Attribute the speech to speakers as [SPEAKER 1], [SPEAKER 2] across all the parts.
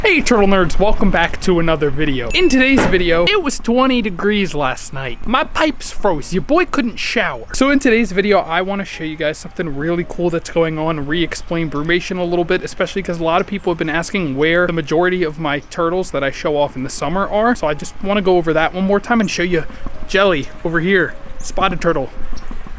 [SPEAKER 1] Hey turtle nerds, welcome back to another video. In today's video, it was 20 degrees last night. My pipes froze, your boy couldn't shower. So in today's video, I want to show you guys something really cool that's going on, re-explain brumation a little bit, especially because a lot of people have been asking where the majority of my turtles that I show off in the summer are. So I just want to go over that one more time and show you Jelly over here, spotted turtle,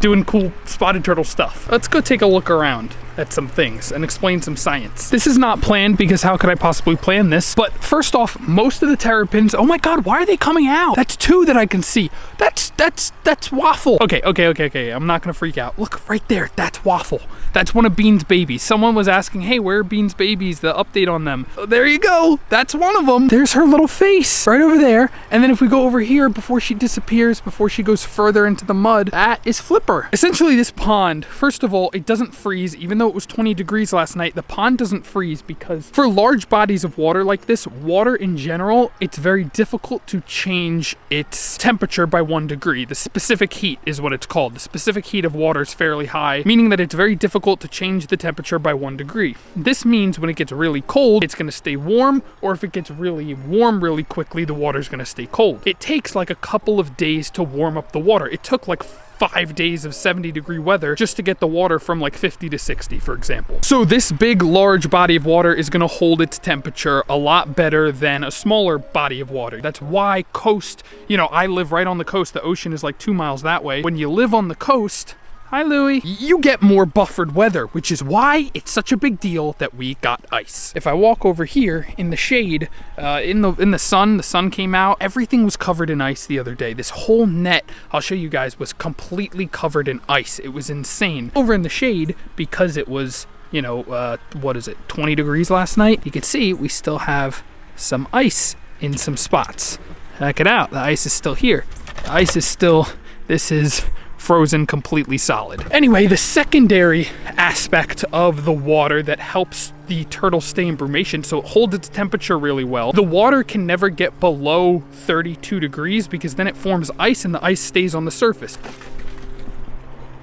[SPEAKER 1] doing cool spotted turtle stuff. Let's go take a look around at some things and explain some science. This is not planned because how could I possibly plan this? But first off, most of the terrapins, oh my God, why are they coming out? That's two that I can see. That's Waffle. Okay. I'm not gonna freak out. Look right there, that's Waffle. That's one of Bean's babies. Someone was asking, hey, where are Bean's babies? The update on them. Oh, there you go, that's one of them. There's her little face right over there. And then if we go over here before she disappears, before she goes further into the mud, that is Flipper. Essentially this pond, first of all, it doesn't freeze. Even though it was 20 degrees last night, the pond doesn't freeze because for large bodies of water like this, water in general, it's very difficult to change its temperature by 1 degree. The specific heat is what it's called. The specific heat of water is fairly high, meaning that it's very difficult to change the temperature by 1 degree. This means when it gets really cold, it's gonna stay warm, or if it gets really warm really quickly, the water's gonna stay cold. It takes like a couple of days to warm up the water. It took like 5 days of 70-degree weather just to get the water from like 50 to 60, for example. So this big, large body of water is gonna hold its temperature a lot better than a smaller body of water. That's why coast, I live right on the coast. The ocean is like 2 miles that way. When you live on the coast, hi Louie, you get more buffered weather, which is why it's such a big deal that we got ice. If I walk over here in the shade, in the sun came out, everything was covered in ice the other day. This whole net, I'll show you guys, was completely covered in ice. It was insane. Over in the shade, because it was, 20 degrees last night, you can see we still have some ice in some spots. Check it out, the ice is still here. The ice is still, this is frozen completely solid. Anyway, the secondary aspect of the water that helps the turtle stay in brumation, so it holds its temperature really well. The water can never get below 32 degrees because then it forms ice and the ice stays on the surface.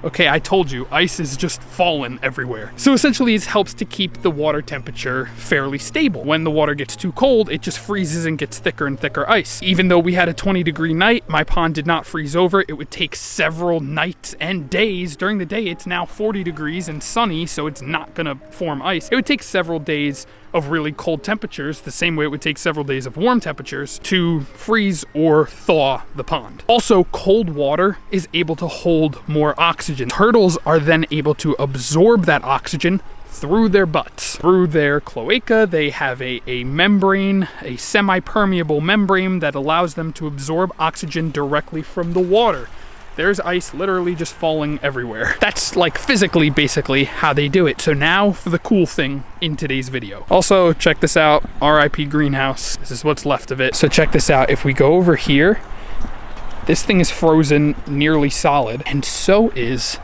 [SPEAKER 1] Okay, I told you, ice is just falling everywhere. So essentially it helps to keep the water temperature fairly stable. When the water gets too cold, it just freezes and gets thicker and thicker ice. Even though we had a 20-degree night, my pond did not freeze over. It would take several nights and days. During the day, it's now 40 degrees and sunny, so it's not gonna form ice. It would take several days of really cold temperatures, the same way it would take several days of warm temperatures to freeze or thaw the pond. Also, cold water is able to hold more oxygen. Turtles are then able to absorb that oxygen through their butts. Through their cloaca, they have a membrane, a semi-permeable membrane that allows them to absorb oxygen directly from the water. There's ice literally just falling everywhere. That's like physically, basically, how they do it. So now for the cool thing in today's video. Also, check this out, RIP greenhouse. This is what's left of it. So check this out, if we go over here, this thing is frozen nearly solid, and so is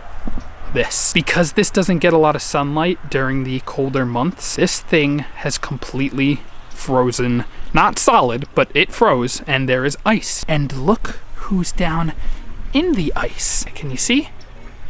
[SPEAKER 1] this. Because this doesn't get a lot of sunlight during the colder months, this thing has completely frozen, not solid, but it froze, and there is ice. And look who's down in the ice. Can you see?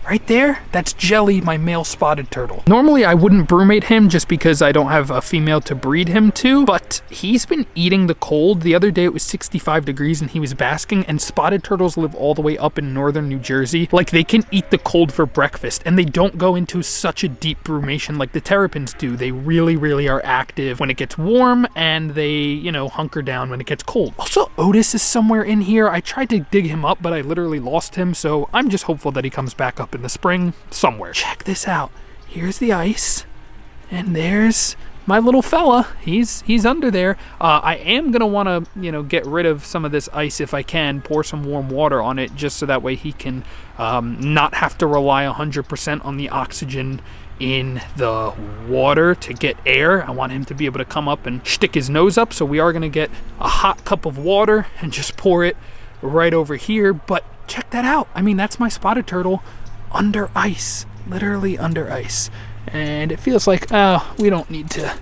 [SPEAKER 1] Right there, that's Jelly, my male spotted turtle. Normally I wouldn't brumate him just because I don't have a female to breed him to, but he's been eating the cold. The other day it was 65 degrees and he was basking, and spotted turtles live all the way up in northern New Jersey. Like, they can eat the cold for breakfast, and they don't go into such a deep brumation like the terrapins do. They really are active when it gets warm, and they, hunker down when it gets cold. Also, Otis is somewhere in here. I tried to dig him up, but I literally lost him, so I'm just hopeful that he comes back up in the spring somewhere. Check this out. Here's the ice, and there's my little fella. He's under there. I am gonna want to get rid of some of this ice if I can. Pour some warm water on it just so that way he can not have to rely 100% on the oxygen in the water to get air. I want him to be able to come up and stick his nose up. So we are gonna get a hot cup of water and just pour it right over here. But check that out. I mean, that's my spotted turtle under ice, literally under ice. And it feels like, we don't need to,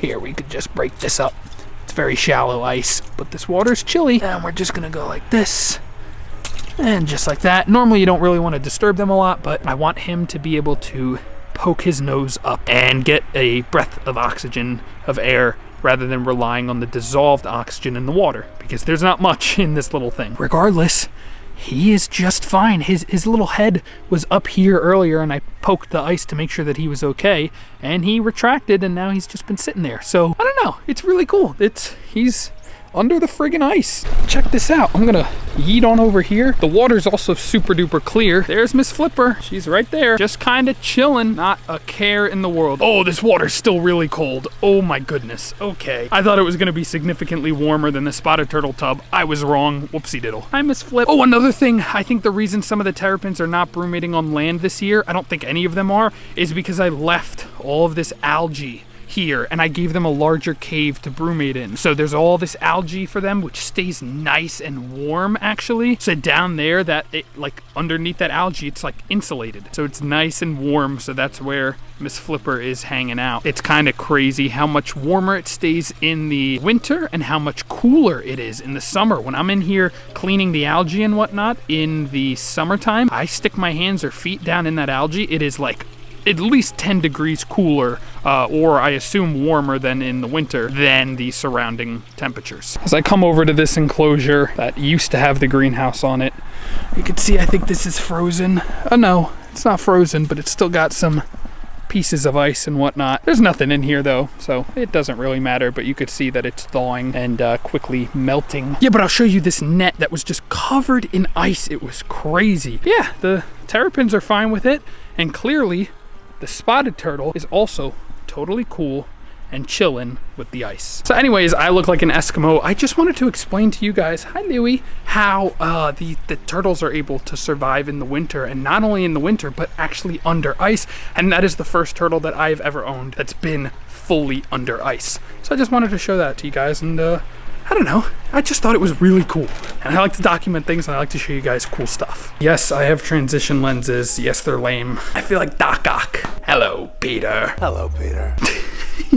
[SPEAKER 1] here, we could just break this up. It's very shallow ice, but this water's chilly, and we're just gonna go like this, and just like that. Normally you don't really want to disturb them a lot, but I want him to be able to poke his nose up and get a breath of oxygen, of air, rather than relying on the dissolved oxygen in the water, because there's not much in this little thing. Regardless, he is just fine. His little head was up here earlier, and I poked the ice to make sure that he was okay, and he retracted, and now he's just been sitting there. So I don't know, it's really cool. He's under the friggin' ice. Check this out. I'm gonna yeet on over here. The water's also super duper clear. There's Miss Flipper. She's right there, just kind of chilling, not a care in the world. Oh, this water's still really cold. Oh my goodness. Okay, I thought it was gonna be significantly warmer than the spotted turtle tub. I was wrong. Whoopsie diddle. Hi, Miss Flip. Oh, another thing. I think the reason some of the terrapins are not brumating on land this year, I don't think any of them are, is because I left all of this algae here, and I gave them a larger cave to brumate in. So there's all this algae for them, which stays nice and warm, actually. So down there, like underneath that algae, it's like insulated. So it's nice and warm, so that's where Miss Flipper is hanging out. It's kind of crazy how much warmer it stays in the winter and how much cooler it is in the summer. When I'm in here cleaning the algae and whatnot in the summertime, I stick my hands or feet down in that algae. It is like at least 10 degrees cooler, or I assume warmer than in the winter, than the surrounding temperatures. As I come over to this enclosure that used to have the greenhouse on it, you can see I think this is frozen. Oh no, it's not frozen, but it's still got some pieces of ice and whatnot. There's nothing in here though, so it doesn't really matter, but you could see that it's thawing and quickly melting. Yeah, but I'll show you this net that was just covered in ice. It was crazy. Yeah, the terrapins are fine with it, and clearly the spotted turtle is also totally cool and chilling with the ice. So anyways, I look like an Eskimo. I just wanted to explain to you guys, hi Louie, how the turtles are able to survive in the winter, and not only in the winter, but actually under ice. And that is the first turtle that I've ever owned that's been fully under ice. So I just wanted to show that to you guys, and I don't know, I just thought it was really cool. And I like to document things, and I like to show you guys cool stuff. Yes, I have transition lenses. Yes, they're lame. I feel like Doc Ock. Hello, Peter.
[SPEAKER 2] Hello, Peter.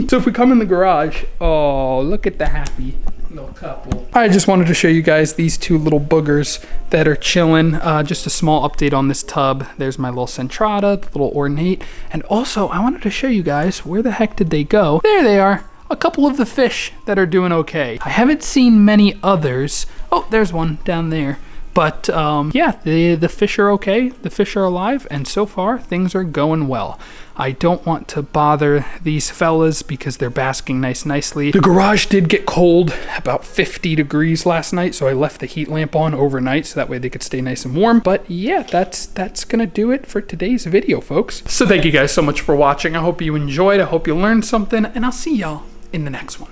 [SPEAKER 1] So if we come in the garage, oh, look at the happy little couple. I just wanted to show you guys these two little boogers that are chilling. Just a small update on this tub. There's my little centrata, the little ornate. And also, I wanted to show you guys, where the heck did they go? There they are. A couple of the fish that are doing okay. I haven't seen many others. Oh, there's one down there. But yeah, the fish are okay. The fish are alive, and so far things are going well. I don't want to bother these fellas because they're basking nicely. The garage did get cold, about 50 degrees last night, so I left the heat lamp on overnight so that way they could stay nice and warm. But yeah, that's gonna do it for today's video, folks. So thank you guys so much for watching. I hope you enjoyed. I hope you learned something, and I'll see y'all in the next one.